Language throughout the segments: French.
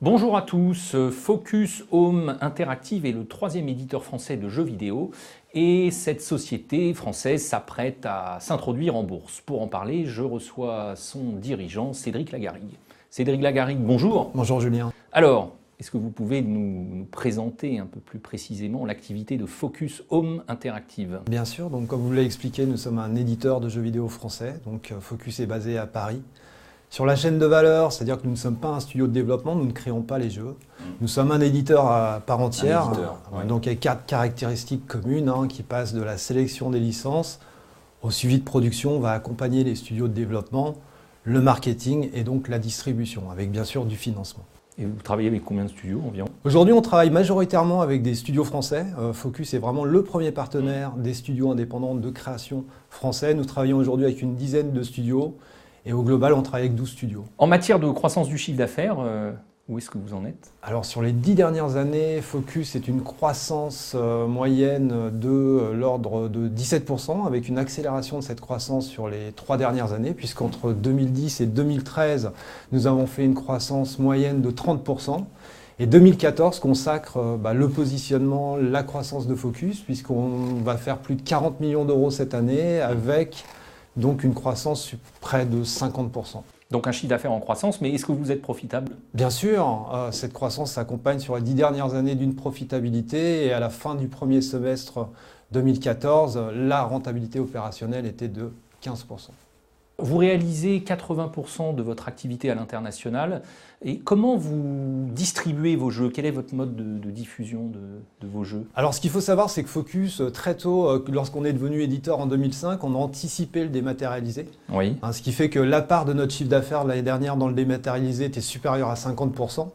Bonjour à tous, Focus Home Interactive est le troisième éditeur français de jeux vidéo et cette société française s'apprête à s'introduire en bourse. Pour en parler, je reçois son dirigeant Cédric Lagarigue. Cédric Lagarigue, bonjour. Bonjour Julien. Alors, est-ce que vous pouvez nous présenter un peu plus précisément l'activité de Focus Home Interactive? Bien sûr, donc comme vous l'avez expliqué, nous sommes un éditeur de jeux vidéo français, donc Focus est basé à Paris. Sur la chaîne de valeur, c'est-à-dire que nous ne sommes pas un studio de développement, nous ne créons pas les jeux. Nous sommes un éditeur à part entière, donc avec 4 caractéristiques communes qui passent de la sélection des licences au suivi de production. On va accompagner les studios de développement, le marketing et donc la distribution, avec bien sûr du financement. Et vous travaillez avec combien de studios environ? Aujourd'hui, on travaille majoritairement avec des studios français. Focus est vraiment le premier partenaire des studios indépendants de création français. Nous travaillons aujourd'hui avec une dizaine de studios. Et au global, on travaille avec 12 studios. En matière de croissance du chiffre d'affaires, où est-ce que vous en êtes? Alors sur les 10 dernières années, Focus est une croissance moyenne de l'ordre de 17%, avec une accélération de cette croissance sur les 3 dernières années, puisqu'entre 2010 et 2013, nous avons fait une croissance moyenne de 30%. Et 2014 consacre le positionnement, la croissance de Focus, puisqu'on va faire plus de 40 millions d'euros cette année, avec donc une croissance près de 50%. Donc un chiffre d'affaires en croissance, mais est-ce que vous êtes profitable? Bien sûr, cette croissance s'accompagne sur les 10 dernières années d'une profitabilité et à la fin du premier semestre 2014, la rentabilité opérationnelle était de 15%. Vous réalisez 80% de votre activité à l'international. Et comment vous distribuez vos jeux? Quel est votre mode de diffusion de vos jeux? Alors ce qu'il faut savoir, c'est que Focus, très tôt, lorsqu'on est devenu éditeur en 2005, on a anticipé le dématérialisé. Oui. Ce qui fait que la part de notre chiffre d'affaires l'année dernière dans le dématérialisé était supérieure à 50%.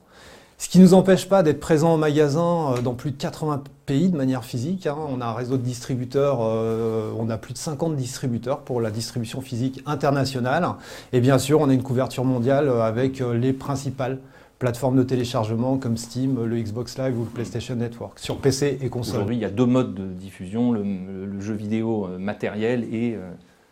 Ce qui ne nous empêche pas d'être présent en magasin dans plus de 80 pays de manière physique. On a un réseau de distributeurs, on a plus de 50 distributeurs pour la distribution physique internationale. Et bien sûr, on a une couverture mondiale avec les principales plateformes de téléchargement comme Steam, le Xbox Live ou le PlayStation Network, sur PC et console. Aujourd'hui, il y a 2 modes de diffusion, le jeu vidéo matériel et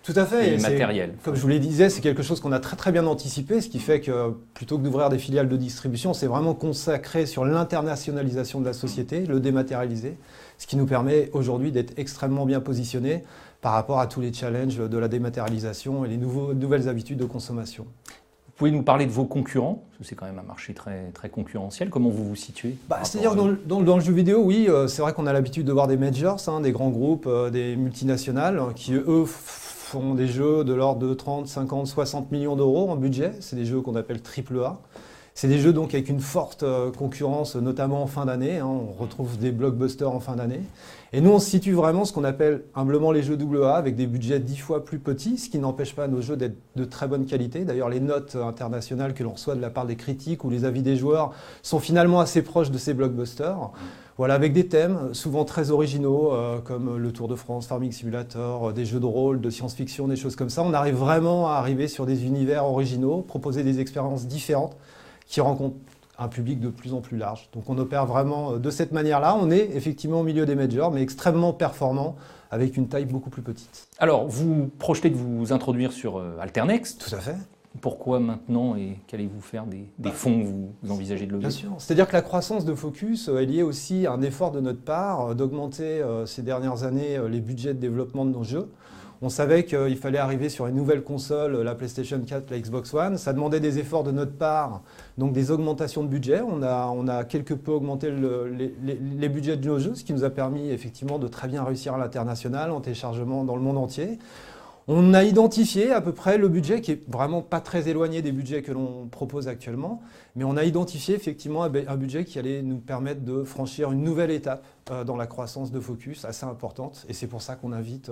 tout à fait. Et matériel. Comme je vous le disais, c'est quelque chose qu'on a très bien anticipé, ce qui fait que plutôt que d'ouvrir des filiales de distribution, c'est vraiment consacré sur l'internationalisation de la société, le dématérialisé, ce qui nous permet aujourd'hui d'être extrêmement bien positionnés par rapport à tous les challenges de la dématérialisation et les nouvelles habitudes de consommation. Vous pouvez nous parler de vos concurrents, parce que c'est quand même un marché très concurrentiel. Comment vous vous situez? C'est-à-dire dans le jeu vidéo, oui, c'est vrai qu'on a l'habitude de voir des majors, des grands groupes, des multinationales, qui eux font des jeux de l'ordre de 30, 50, 60 millions d'euros en budget. C'est des jeux qu'on appelle AAA. C'est des jeux donc avec une forte concurrence, notamment en fin d'année. On retrouve des blockbusters en fin d'année. Et nous, on se situe vraiment ce qu'on appelle humblement les jeux AA, avec des budgets 10 fois plus petits, ce qui n'empêche pas nos jeux d'être de très bonne qualité. D'ailleurs, les notes internationales que l'on reçoit de la part des critiques ou les avis des joueurs sont finalement assez proches de ces blockbusters. Voilà, avec des thèmes souvent très originaux, comme le Tour de France, Farming Simulator, des jeux de rôle, de science-fiction, des choses comme ça. On arrive vraiment à arriver sur des univers originaux, proposer des expériences différentes qui rencontrent un public de plus en plus large. Donc on opère vraiment de cette manière-là. On est effectivement au milieu des majors, mais extrêmement performant, avec une taille beaucoup plus petite. Alors, vous projetez de vous introduire sur Alternext. Tout à fait. Pourquoi maintenant et qu'allez-vous faire des fonds que vous envisagez de lever? Bien sûr. C'est-à-dire que la croissance de Focus est liée aussi à un effort de notre part d'augmenter ces dernières années les budgets de développement de nos jeux. On savait qu'il fallait arriver sur une nouvelle console, la PlayStation 4, la Xbox One. Ça demandait des efforts de notre part, donc des augmentations de budget. On a quelque peu augmenté les budgets de nos jeux, ce qui nous a permis effectivement de très bien réussir à l'international, en téléchargement dans le monde entier. On a identifié à peu près le budget qui est vraiment pas très éloigné des budgets que l'on propose actuellement, mais on a identifié effectivement un budget qui allait nous permettre de franchir une nouvelle étape dans la croissance de Focus, assez importante, et c'est pour ça qu'on invite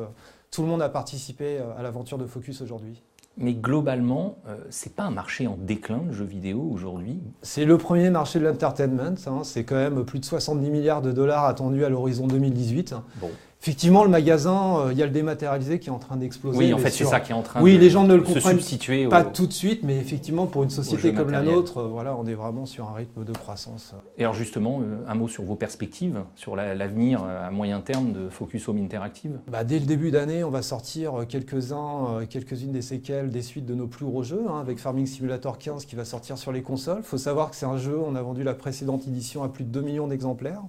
tout le monde à participer à l'aventure de Focus aujourd'hui. Mais globalement, c'est pas un marché en déclin, le jeu vidéo, aujourd'hui? C'est le premier marché de l'entertainment, c'est quand même plus de 70 milliards de dollars attendus à l'horizon 2018. Bon. Effectivement, le magasin, il y a le dématérialisé qui est en train d'exploser. Oui, en fait, c'est ça qui est en train oui, de les gens ne le se comprennent substituer pas tout de suite, mais effectivement, pour une société comme la matériel. nôtre, voilà, on est vraiment sur un rythme de croissance. Et alors justement, un mot sur vos perspectives, sur l'avenir à moyen terme de Focus Home Interactive. Dès le début d'année, on va sortir quelques-unes des séquelles, des suites de nos plus gros jeux, avec Farming Simulator 15 qui va sortir sur les consoles. Il faut savoir que c'est un jeu, on a vendu la précédente édition à plus de 2 millions d'exemplaires.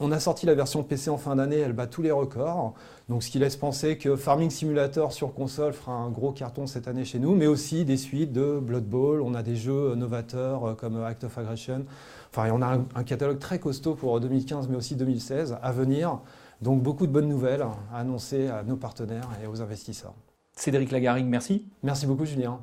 On a sorti la version PC en fin d'année, elle bat tous les records. Donc ce qui laisse penser que Farming Simulator sur console fera un gros carton cette année chez nous, mais aussi des suites de Blood Bowl. On a des jeux novateurs comme Act of Aggression. Enfin, on a un catalogue très costaud pour 2015, mais aussi 2016 à venir. Donc beaucoup de bonnes nouvelles à annoncer à nos partenaires et aux investisseurs. Cédric Lagarrigue, merci. Merci beaucoup, Julien.